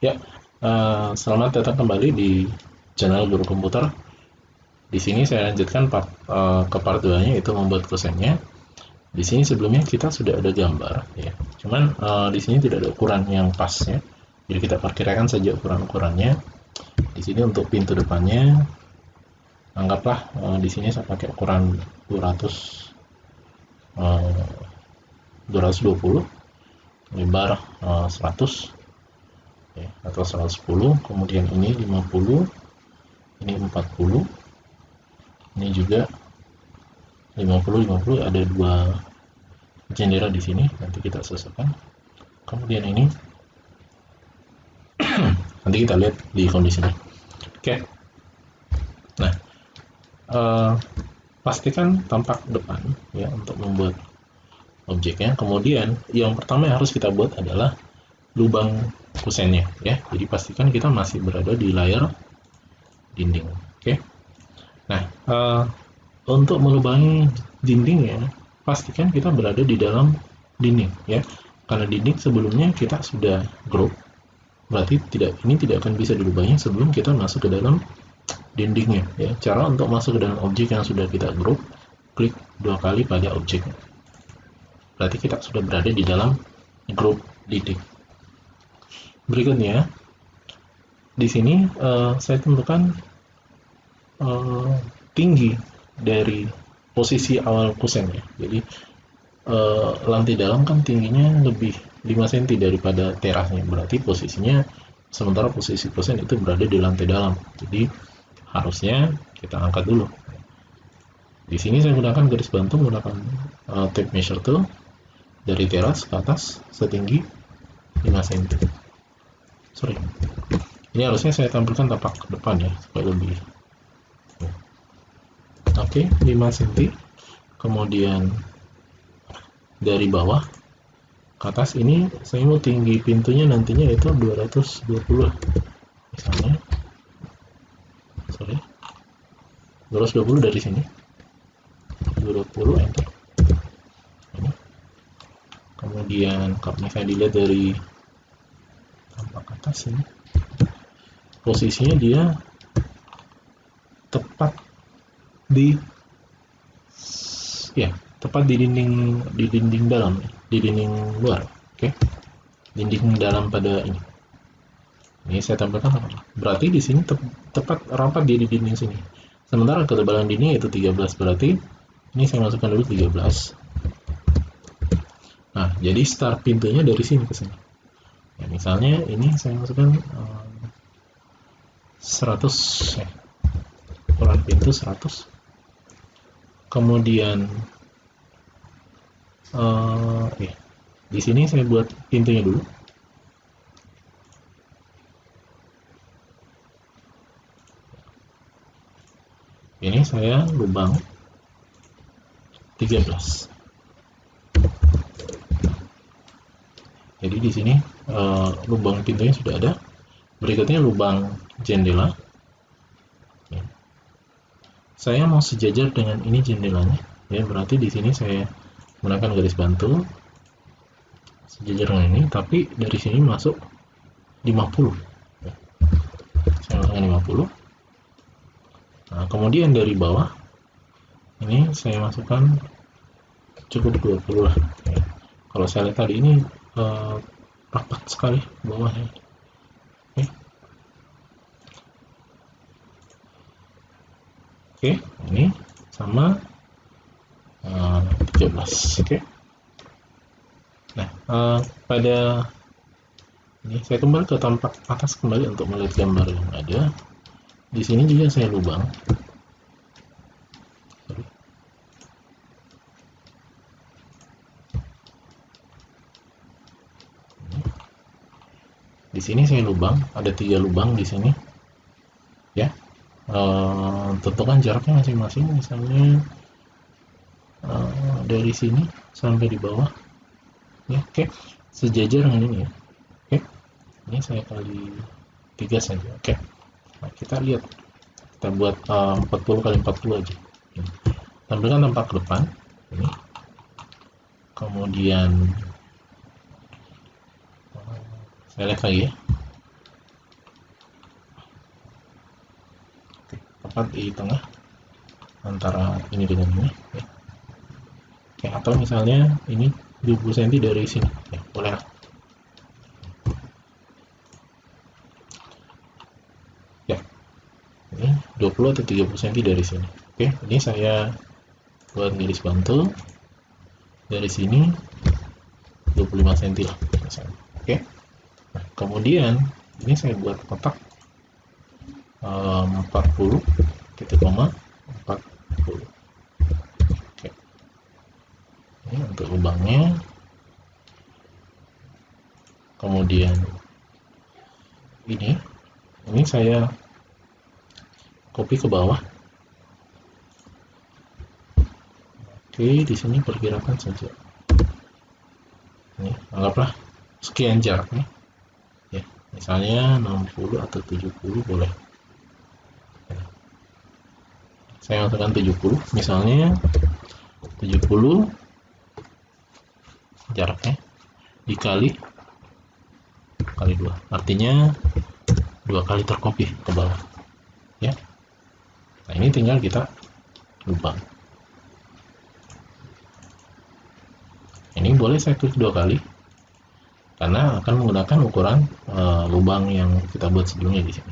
Ya, selamat datang kembali di channel Guru Komputer. Di sini saya lanjutkan ke part 2-nya, yaitu membuat kosennya. Di sini sebelumnya kita sudah ada gambar, ya. Cuman di sini tidak ada ukuran yang pas, ya. Jadi kita perkirakan saja ukuran-ukurannya. Di sini untuk pintu depannya, anggaplah di sini saya pakai ukuran 220, lebar 100, ya, atau 110. Kemudian ini 50, ini 40, ini juga 50 ada dua jendela di sini, nanti kita sesuaikan. Kemudian ini nanti kita lihat di kondisinya. Oke. Nah, pastikan tampak depan ya untuk membuat objeknya. Kemudian yang pertama yang harus kita buat adalah lubang kusennya ya. Jadi pastikan kita masih berada di layar dinding. Oke. Nah, untuk melubangi dindingnya, pastikan kita berada di dalam dinding ya. Karena dinding sebelumnya kita sudah group, berarti ini tidak akan bisa dilubangi sebelum kita masuk ke dalam dindingnya ya. Cara untuk masuk ke dalam objek yang sudah kita group, klik 2 kali pada objeknya. Berarti kita sudah berada di dalam group dinding. Berikutnya, di sini saya tentukan tinggi dari posisi awal kusen ya. Jadi lantai dalam kan tingginya lebih 5 cm daripada terasnya, berarti posisinya sementara posisi kusen itu berada di lantai dalam, jadi harusnya kita angkat dulu. Di sini saya gunakan garis bantu menggunakan tape measure tool dari teras ke atas setinggi 5 cm. Sorry, ini harusnya saya tampilkan tampak ke depan ya supaya lebih. Oke, 5 cm. Kemudian dari bawah ke atas ini saya mau tinggi pintunya nantinya itu 220 misalnya. Sorry, 220 dari sini, 220 enter. Ini. Kemudian kalau misalnya dilihat dari tampak ke atas ini, posisinya dia tepat di dinding dalam, di dinding luar. Oke. Dinding dalam pada ini. Ini saya tampilkan berarti di sini tepat rapat di dinding sini. Sementara ketebalan dinding itu 13, berarti ini saya masukkan dulu 13. Nah, jadi start pintunya dari sini ke sini. Ya, misalnya ini saya masukkan 100 ya. Ukuran pintu 100. Kemudian di sini saya buat pintunya dulu. Ini saya lubang 13. Jadi di sini lubang pintunya sudah ada. Berikutnya lubang jendela. Saya mau sejajar dengan ini jendelanya. Ya, berarti di sini saya menggunakan garis bantu sejajar dengan ini, tapi dari sini masuk 50. Ya. Saya masukkan 50. Nah, kemudian dari bawah ini saya masukkan cukup 20 lah. Ya. Kalau saya lihat tadi ini rapat sekali bawahnya. Oke, ini sama 13. Oke. Nah, pada ini saya kembali ke tampak atas kembali untuk melihat gambar yang ada. Di sini juga saya lubang. Di sini saya lubang, ada 3 lubang di sini. Ya. Tentukan jaraknya masing-masing, misalnya dari sini sampai di bawah. Ya, oke. Sejajar dengan ini ya. Oke. Ini saya kali 3 saja. Oke. Nah, kita lihat. Kita buat 40 kali 40 aja. Tampilkan tampak ke depan. Ini. Kemudian saya lihat lagi ya. tepat di tengah antara ini dengan ini ya. Oke, atau misalnya ini 20 cm dari sini ya, boleh. Ya, ini 20 atau 30 cm dari sini. Oke, ini saya buat garis bantu dari sini 25 cm lah misalnya. Oke, nah, kemudian ini saya buat kotak 40 titik koma 40. Oke, ini untuk lubangnya. Kemudian ini saya copy ke bawah. Oke, di sini perkirakan saja. Ini anggaplah sekian jaraknya. Ya, misalnya 60 atau 70 boleh. Saya masukkan 70, misalnya 70 jaraknya dikali 2, artinya 2 kali tercopy ke bawah ya. Nah, ini tinggal kita lubang. Ini boleh saya klik 2 kali karena akan menggunakan ukuran lubang yang kita buat sebelumnya di sini.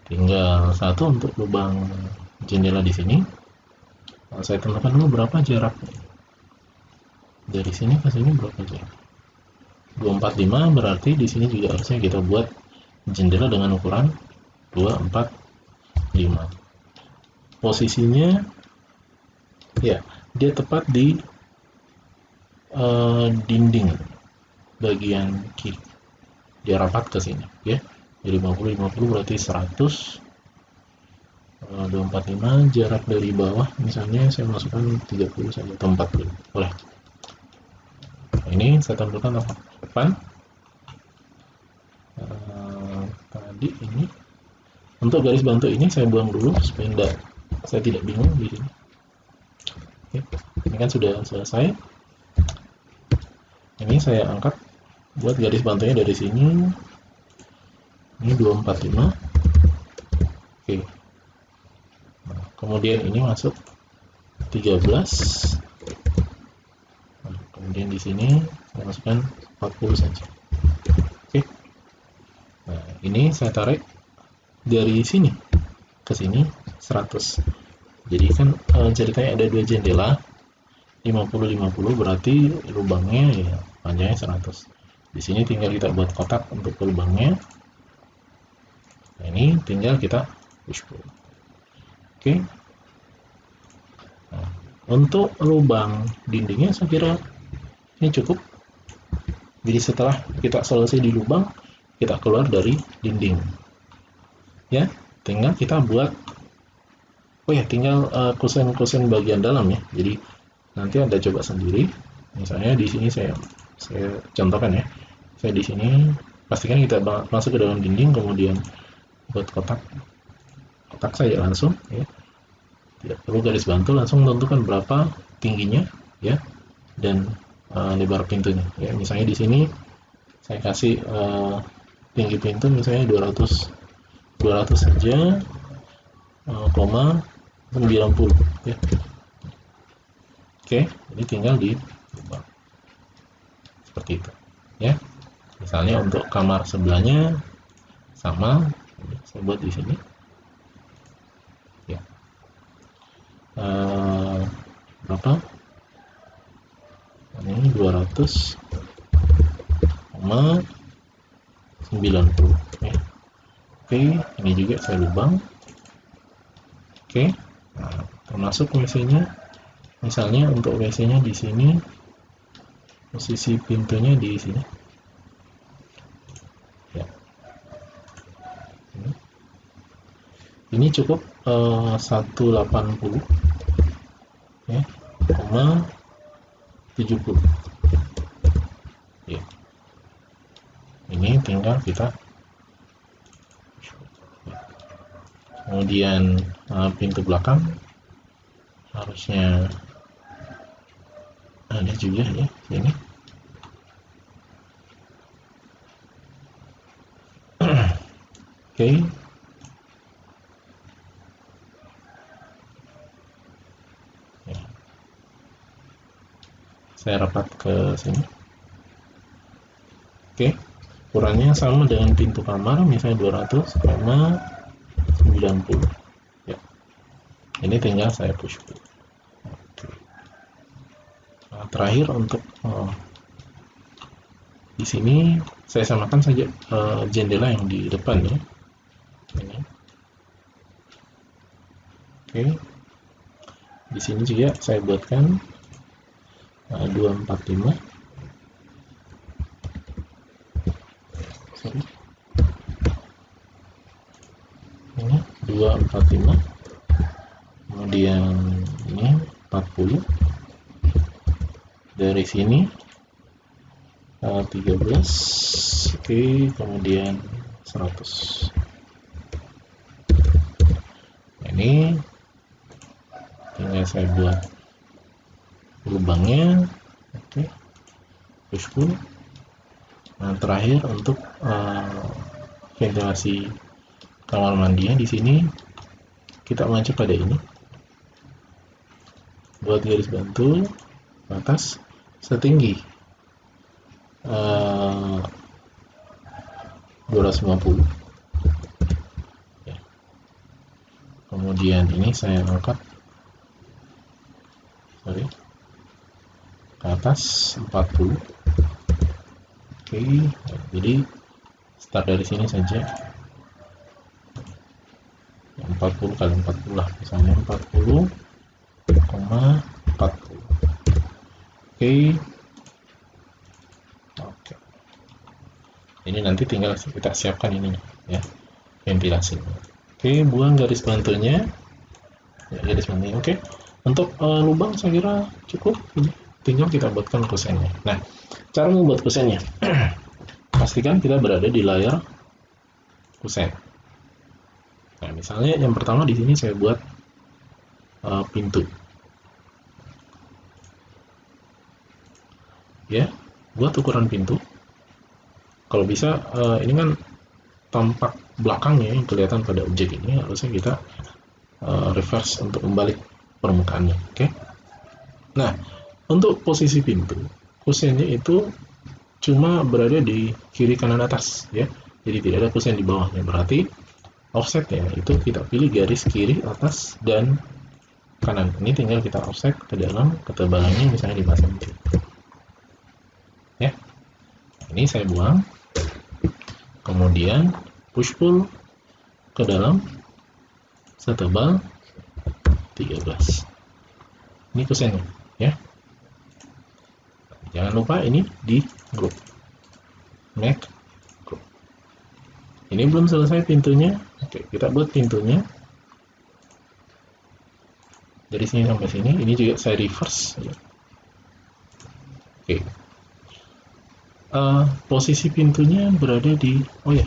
Tinggal satu untuk lubang jendela di sini. Saya tentukan dulu berapa jaraknya. Dari sini ke sini berapa jarak? 245, berarti di sini juga harusnya kita buat jendela dengan ukuran 245. Posisinya ya, dia tepat di dinding bagian kiri. Dia rapat ke sini ya. Jadi 50 berarti 100. 245 jarak dari bawah misalnya saya masukkan 30 saja atau 40 boleh. Nah, ini saya tampilkan apa depan tadi. Ini untuk garis bantu ini saya buang dulu supaya saya tidak bingung di sini. Oke, ini kan sudah selesai. Ini saya angkat buat garis bantunya dari sini. Ini 245. Oke, nah, kemudian ini masuk 13. Nah, kemudian di sini saya masukkan 40 saja. Oke, nah ini saya tarik dari sini ke sini 100. Jadi kan ceritanya ada 2 jendela 50-50, berarti lubangnya ya panjangnya 100. Di sini tinggal kita buat kotak untuk lubangnya. Nah, ini tinggal kita push pull. Oke. Nah, untuk lubang dindingnya saya kira ini cukup. Jadi setelah kita selesai di lubang, kita keluar dari dinding. Ya, tinggal kita buat tinggal kusen-kusen bagian dalam ya. Jadi nanti Anda coba sendiri. Misalnya di sini saya contohkan ya. Saya di sini pastikan kita masuk ke dalam dinding, kemudian buat kotak saja langsung ya. Tidak perlu garis bantu, langsung tentukan berapa tingginya ya dan lebar pintunya ya. Misalnya di sini saya kasih tinggi pintu misalnya 200 saja, 90 ya. Oke, ini tinggal di seperti itu ya. Misalnya untuk kamar sebelahnya sama, saya buat di sini ya. Berapa? Ini 200,90 ya. Oke, ini juga saya lubang. Oke, nah, termasuk WC-nya. Misalnya untuk WC-nya di sini, posisi pintunya di sini. Ya. Ini cukup 180 ya, 70 ya. Ini tinggal kita kemudian pintu belakang harusnya ada juga ya sini. Oke. saya rapat ke sini. Oke, ukurannya sama dengan pintu kamar, misalnya 200,90 ya. Ini tinggal saya push pull. Nah, terakhir untuk di sini saya samakan saja jendela yang di depan ya. Ini. Oke. Di sini juga saya buatkan 245. Sorry. Ini 245. Kemudian ini 40. Dari sini 13. Oke, kemudian 100. Ini tinggal saya buat lubangnya. Oke, push pull. Nah, terakhir untuk ventilasi kamar mandinya di sini kita mengacu pada ini, buat garis bantu atas setinggi 250 ya. Kemudian ini saya angkat ke atas 40. Oke, jadi start dari sini saja 40 kali 40 lah, misalnya 40,40. Oke. Ini nanti tinggal kita siapkan ini ya, ventilasi. Oke, buang garis bantunya. Ya, garis bantunya. Oke. Untuk lubang saya kira cukup ini. Tinggal kita buatkan kusennya. Nah, cara membuat kusennya. Pastikan kita berada di layar kusen. Nah, misalnya yang pertama di sini saya buat pintu. Ya, buat ukuran pintu. Kalau bisa ini kan tampak belakangnya yang kelihatan pada objek ini, harusnya kita reverse untuk membalik permukaannya. Oke. Nah, untuk posisi pintu, kusennya itu cuma berada di kiri kanan atas ya. Jadi tidak ada kusen di bawahnya. Berarti offsetnya itu kita pilih garis kiri atas dan kanan. Ini tinggal kita offset ke dalam, ketebalannya misalnya 5 cm. Ya. Ini saya buang. Kemudian push pull ke dalam setebal 13. Ini kusennya ya. Jangan lupa ini di grup. Make group. Ini belum selesai pintunya. Oke, kita buat pintunya. Dari sini sampai sini, ini juga saya reverse. Oke. Posisi pintunya berada di, oh ya,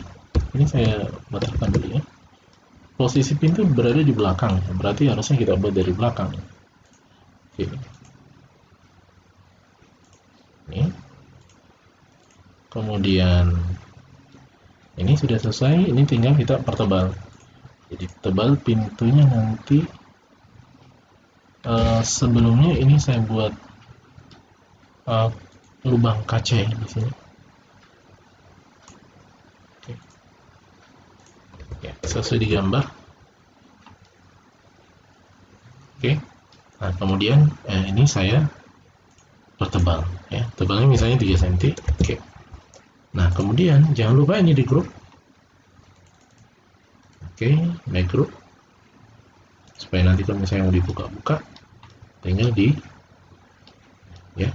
ini saya batalkan dulu ya. Posisi pintu berada di belakang, berarti harusnya kita buat dari belakang. Oke. Ini. Kemudian ini sudah selesai, ini tinggal kita pertebal. Jadi tebal pintunya nanti. Sebelumnya ini saya buat lubang kaca ya di sini. Oke. Ya, sesuai di gambar. Oke. Nah, kemudian ini saya pertebal ya. Tebalnya misalnya 3 cm. Oke. Nah, kemudian jangan lupa ini di grup. Oke, make group. Supaya nanti kalau misalnya mau dibuka-buka, tinggal di ya.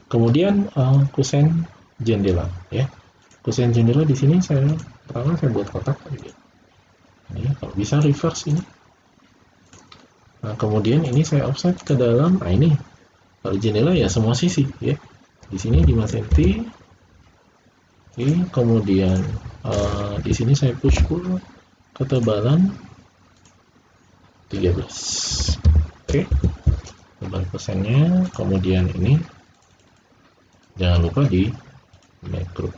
Kemudian kusen jendela ya. Kusen jendela di sini pertama saya buat kotak ya. Ini kalau bisa reverse ini. Nah, kemudian ini saya offset ke dalam. Nah, ini kalau jendela ya semua sisi ya. Di sini 5 cm. Oke, kemudian di sini saya push pull ketebalan 13. Oke. Tebal kusennya, kemudian ini jangan lupa di make group.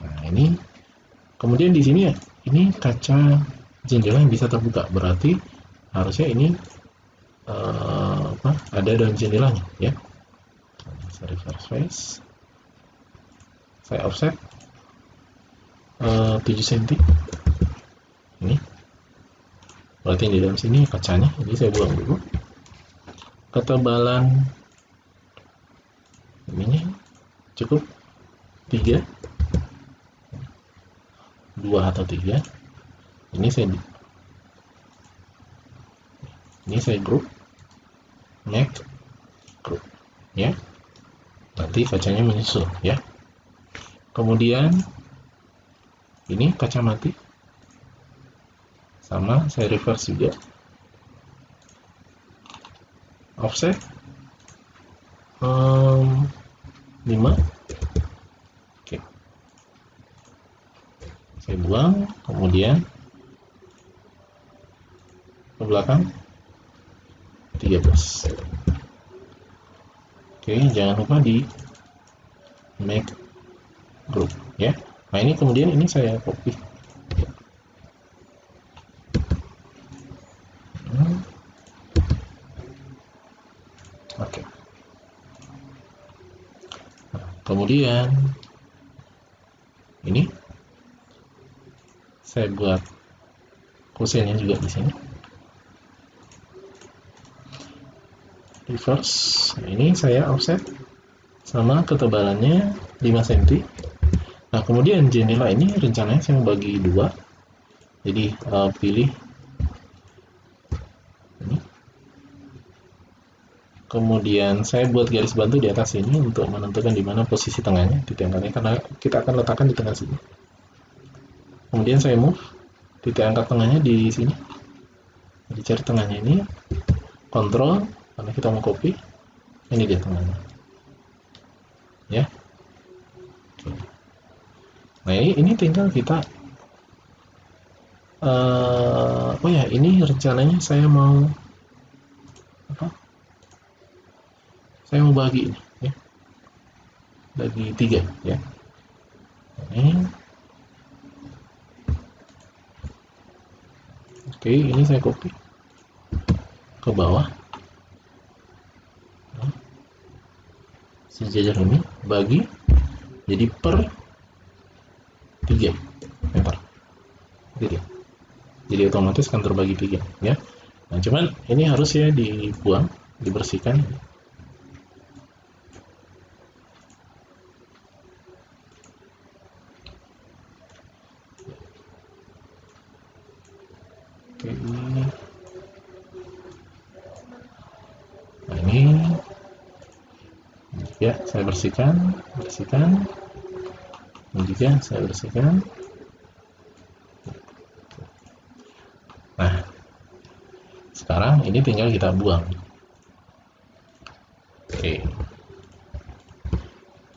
Nah, ini kemudian di sini ya, ini kaca jendela yang bisa terbuka, berarti harusnya ini ada daun jendelanya ya. Saya reverse face, saya offset 7 cm. Ini berarti di dalam sini kacanya, jadi saya buang dulu. Ketebalan ini cukup 3, 2 atau 3. Ini saya group, make group ya. Nanti kacanya menyusul ya. Kemudian ini kaca mati, sama saya reverse juga, offset 5. Oke, saya buang, kemudian ke belakang 13. Oke, jangan lupa di make group ya. Nah, ini kemudian ini saya copy. Oke. Nah, kemudian ini saya buat kusennya juga di sini. Reverse. Nah, ini saya offset sama ketebalannya 5 cm. Nah, kemudian jendela ini rencananya saya mau bagi 2. Jadi pilih ini. Kemudian saya buat garis bantu di atas sini untuk menentukan di mana posisi tengahnya, titik angkatnya, karena kita akan letakkan di tengah sini. Kemudian saya move titik angkat tengahnya di sini. Jadi cari tengahnya ini, kontrol, karena kita mau copy, ini dia tengahnya. Ya. Oke. Nah, ini tinggal kita oh ya, ini rencananya saya mau apa? Saya mau bagi ini ya. Bagi 3 ya. Ini. Oke, ini saya copy ke bawah. Nah, sejajar ini bagi jadi per 3 meter. Jadi otomatis kan terbagi 3 ya. Nah, cuman ini harus ya dibuang, dibersihkan. Oke, nah ini ya saya bersihkan, ini juga saya bersihkan. Nah, sekarang ini tinggal kita buang. Oke.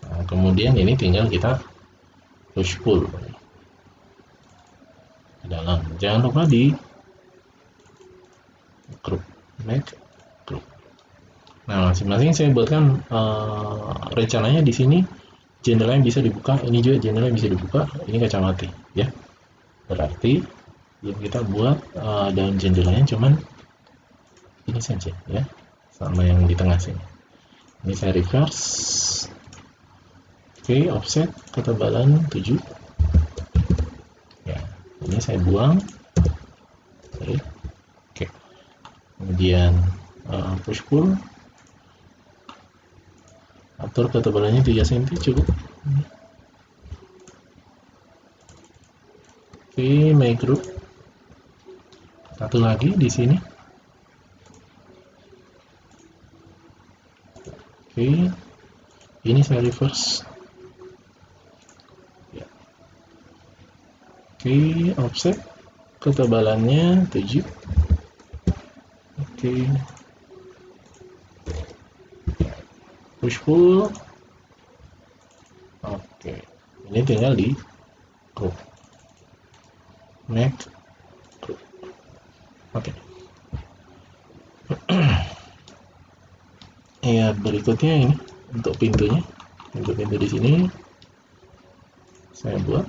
Nah, kemudian ini tinggal kita push pull ke dalam. Jangan lupa di group, make group. Nah, masing-masing saya buatkan rencananya di sini jendela yang bisa dibuka, ini juga jendela yang bisa dibuka, ini kaca mati ya. Berarti yang kita buat daun jendelanya cuman ini saja ya, sama yang di tengah sini. Ini saya reverse. Oke, offset ketebalan 7 ya. Ini saya buang. Oke. Kemudian push pull, atur ketebalannya 3 cm cukup. Oke, make group. Satu lagi di sini. Oke, ini saya reverse. Ya. Oke, offset ketebalannya 7. Oke, push pull. Oke, ini tinggal di group, make group. Oke. Ya, berikutnya ini untuk pintunya, pintu di sini saya buat.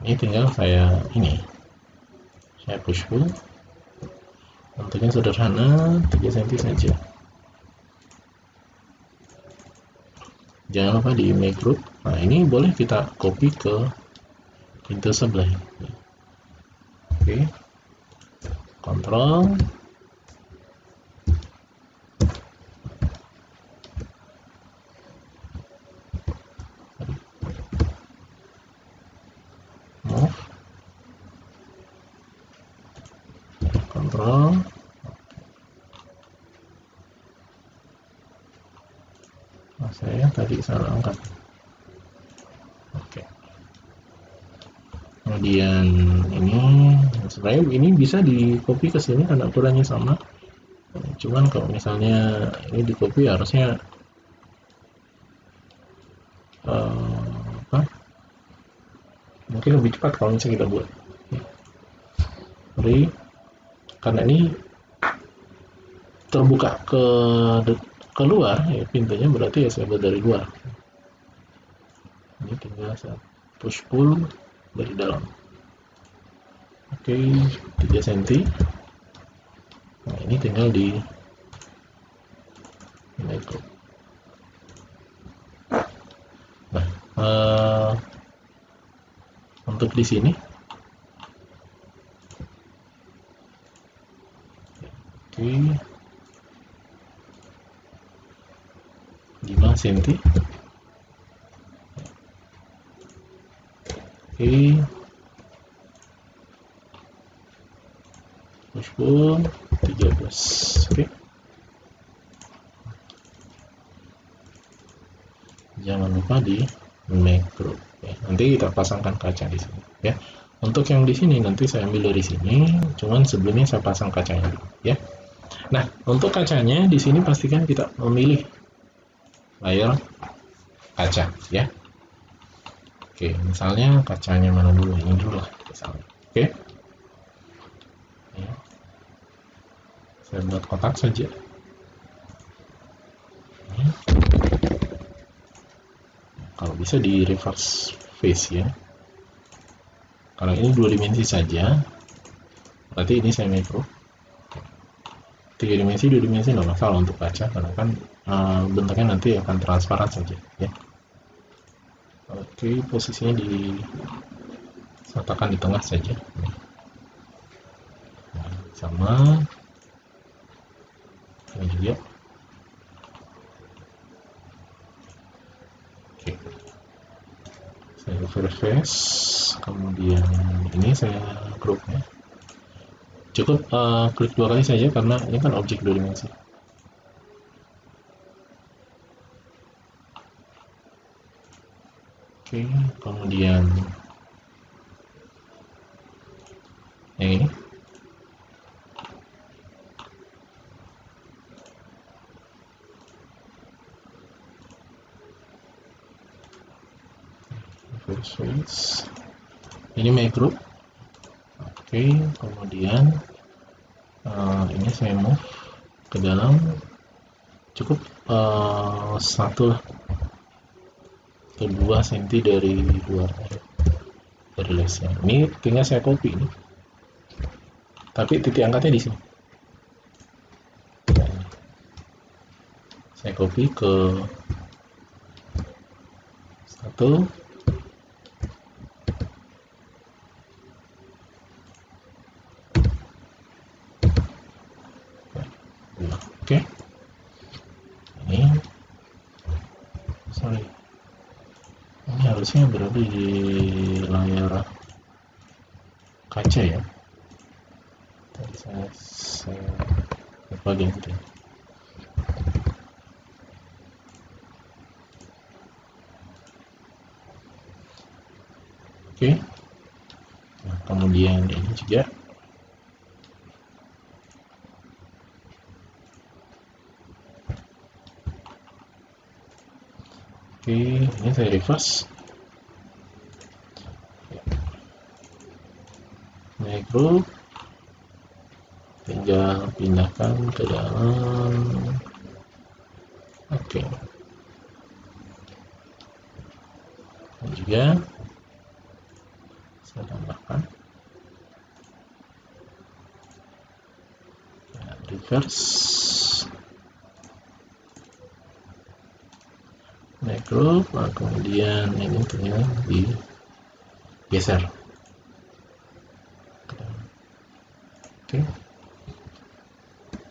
Ini tinggal saya push pull. Bentuknya sederhana, 3 cm saja. Jangan lupa di make group. Nah, ini boleh kita copy ke pintu sebelah. Oke. Kontrol. Move. Kontrol. Nah, saya tadi salah angkat. Oke. Kemudian ini sebenarnya ini bisa di copy ke sini karena ukurannya sama. Cuman kalau misalnya ini di copy harusnya mungkin lebih cepat kalau misalnya kita buat. Jadi karena ini terbuka keluar ya pintunya, berarti ya saya buat dari luar. Ini tinggal saya push pull dari dalam. Oke, 3 cm. Nah, ini tinggal di make. Nah, untuk di sini oke, 5 cm. Oke, push pull 13. Oke. Jangan lupa di make group ya. Nanti kita pasangkan kaca di sini ya. Untuk yang di sini nanti saya ambil dari sini, cuman sebelumnya saya pasang kacanya dulu ya. Nah, untuk kacanya di sini pastikan kita memilih layer kaca ya. Oke, misalnya kacanya mana dulu? Ini dulu lah misalnya. Oke. Ya. Saya buat kotak saja. Kalau bisa di reverse face ya. Kalau ini 2 dimensi saja, berarti ini saya micro. 3 dimensi, 2 dimensi nggak masalah untuk kaca, karena kan bentuknya nanti akan transparan saja ya. Oke, posisinya sertakan di tengah saja. Nah, sama ini juga. Oke, saya reverse face, kemudian ini saya group ya. Cukup klik 2 kali saja karena ini kan objek 2 dimensi. Oke, kemudian yang ini. Reverse face. Ini my group. Oke, kemudian ini saya move ke dalam, cukup 1 atau 2 cm dari luar dari lesnya. Ini tinggal saya copy ini, tapi titik angkatnya di sini. Saya copy ke 1. Oke, ini harusnya berada di layar kaca ya. Tadi saya lupa ganti. Oke. Nah, kemudian ini juga. Oke, ini saya reverse. Micro, tinggal pindahkan ke dalam. Oke. Dan juga saya reverse, macro, kemudian ini tinggal digeser. Oke.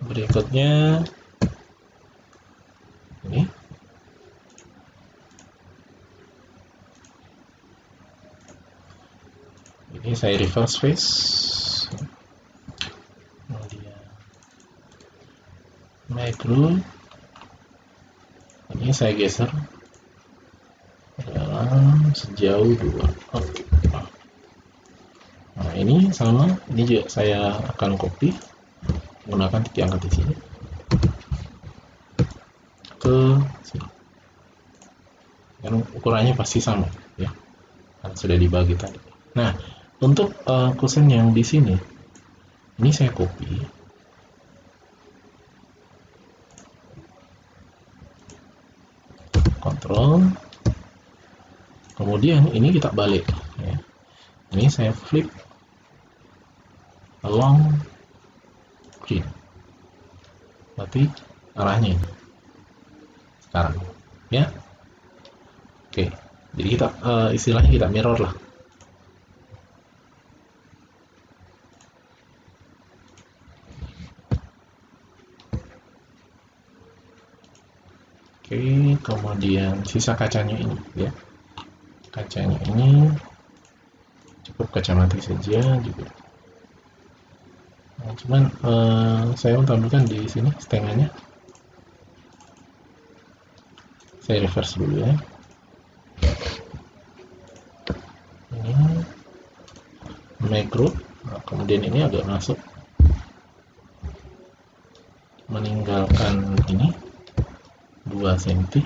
Berikutnya ini. Ini saya reverse face. Kemudian macro. Ini saya geser dalam sejauh 2. Oke. Nah, ini sama, ini juga saya akan copy menggunakan titik angkat di sini ke sini. Dan ukurannya pasti sama ya. Kan sudah dibagi tadi. Nah, untuk kusen yang di sini ini saya copy. Kontrol. Kemudian ini kita balik ya. Ini saya flip along green. Berarti arahnya ini. Sekarang ya. Oke. Jadi kita istilahnya kita mirror lah. Oke, kemudian sisa kacanya ini ya. Kacanya ini cukup kaca mati saja juga. Nah, cuman saya mau tampilkan di sini setengahnya. Saya reverse dulu ya. Ini macro, nah, kemudian ini agak masuk, meninggalkan ini 2 cm.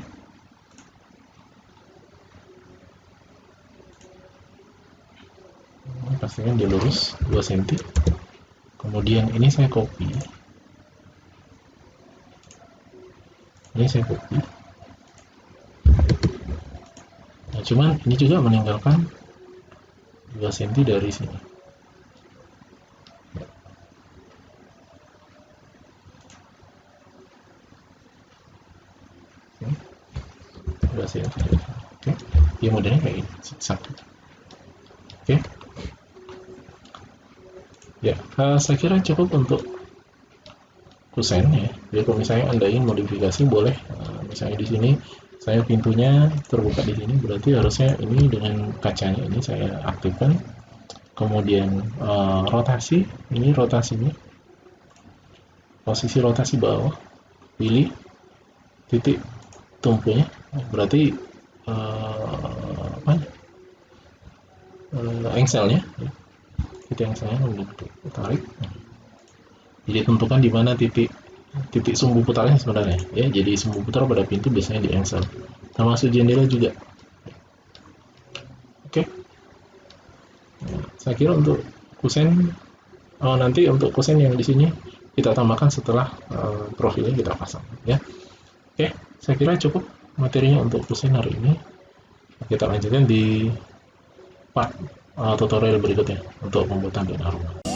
Pastikan dia lurus 2 cm. Kemudian ini saya copy. Ini saya copy. Nah, cuman ini juga meninggalkan 2 cm dari sini. 2 cm. Oke. Ya modelnya kayak ini, zigzag. Oke. Ya, saya kira cukup untuk kusen ya. Jadi kalau misalnya Anda ingin modifikasi boleh, misalnya di sini saya pintunya terbuka di sini, berarti harusnya ini dengan kacanya ini saya aktifkan. Kemudian rotasi, ini rotasinya, posisi rotasi bawah, pilih titik tumpunya, berarti engselnya, titik engselnya tarik. Jadi tentukan di mana titik sumbu putarnya sebenarnya ya. Jadi sumbu putar pada pintu biasanya di engsel, termasuk jendela juga. Oke. Saya kira untuk kusen nanti untuk kusen yang di sini kita tambahkan setelah profilnya kita pasang ya. Oke, saya kira cukup materinya untuk kusen hari ini. Kita lanjutkan di part tutorial berikutnya untuk pembuatan dan aroma.